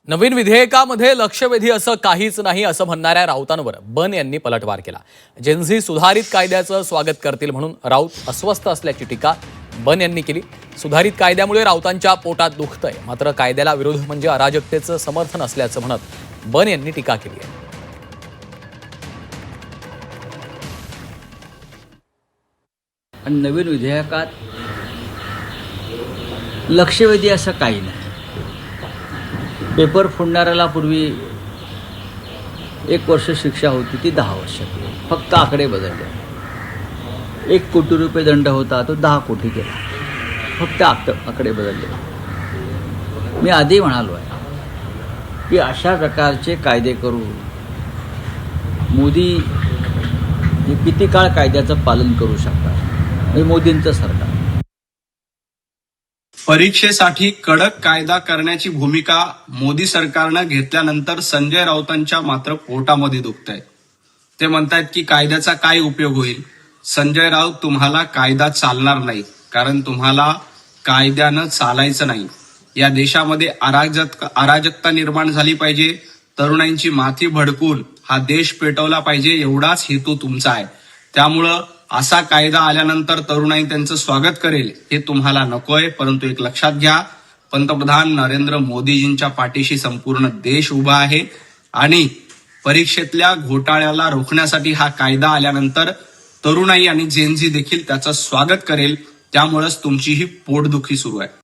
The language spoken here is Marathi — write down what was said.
नवीन विधेयकामध्ये लक्षवेधी असं काहीच नाही असं म्हणणाऱ्या राऊतांवर बन यांनी पलटवार केला। जेनझी सुधारित कायद्याचं स्वागत करतील म्हणून राऊत अस्वस्थ असल्याची टीका बन यांनी केली। सुधारित कायद्यामुळे राऊतांच्या पोटात दुखतंय, मात्र कायद्याला विरोध म्हणजे अराजकतेचं समर्थन असल्याचं म्हणत बन यांनी टीका केली आहे। नवीन विधेयकात लक्षवेधी असं काही नाही। पेपर फोडणाऱ्याला पूर्वी 1 वर्ष शिक्षा होती, ती 10 वर्ष केली, फक्त आकडे बदलले। 1 कोटी रुपये दंड होता, तो 10 कोटी केला, फक्त आकडे बदलले। मी आधी म्हणालो आहे की अशा प्रकारचे कायदे करून मोदी हे किती काळ कायद्याचं पालन करू शकतात, हे मोदींचं सरकार। परीक्षेसाठी कडक कायदा करण्याची भूमिका मोदी सरकारनं घेतल्यानंतर संजय राऊतांच्या मात्र पोटामध्ये दुखतंय। ते म्हणतात की कायद्याचा काय उपयोग होईल। संजय राऊत, तुम्हाला कायदा चालणार नाही, कारण तुम्हाला कायद्यानं चालायचं नाही। या देशामध्ये अराजकता निर्माण झाली पाहिजे, तरुणांची माथी भडकून हा देश पेटवला पाहिजे, एवढाच हेतू तुमचा आहे। त्यामुळं असा कायदा आल्यानंतर तरुणाई त्यांचं स्वागत करेल हे तुम्हाला नकोय। परंतु एक लक्षात घ्या, पंतप्रधान नरेंद्र मोदीजींच्या पाठीशी संपूर्ण देश उभा आहे आणि परीक्षेतल्या घोटाळ्याला रोखण्यासाठी हा कायदा आल्यानंतर तरुणाई आणि जेनझी देखील त्याचं स्वागत करेल। त्यामुळेच तुमची ही पोटदुखी सुरू आहे।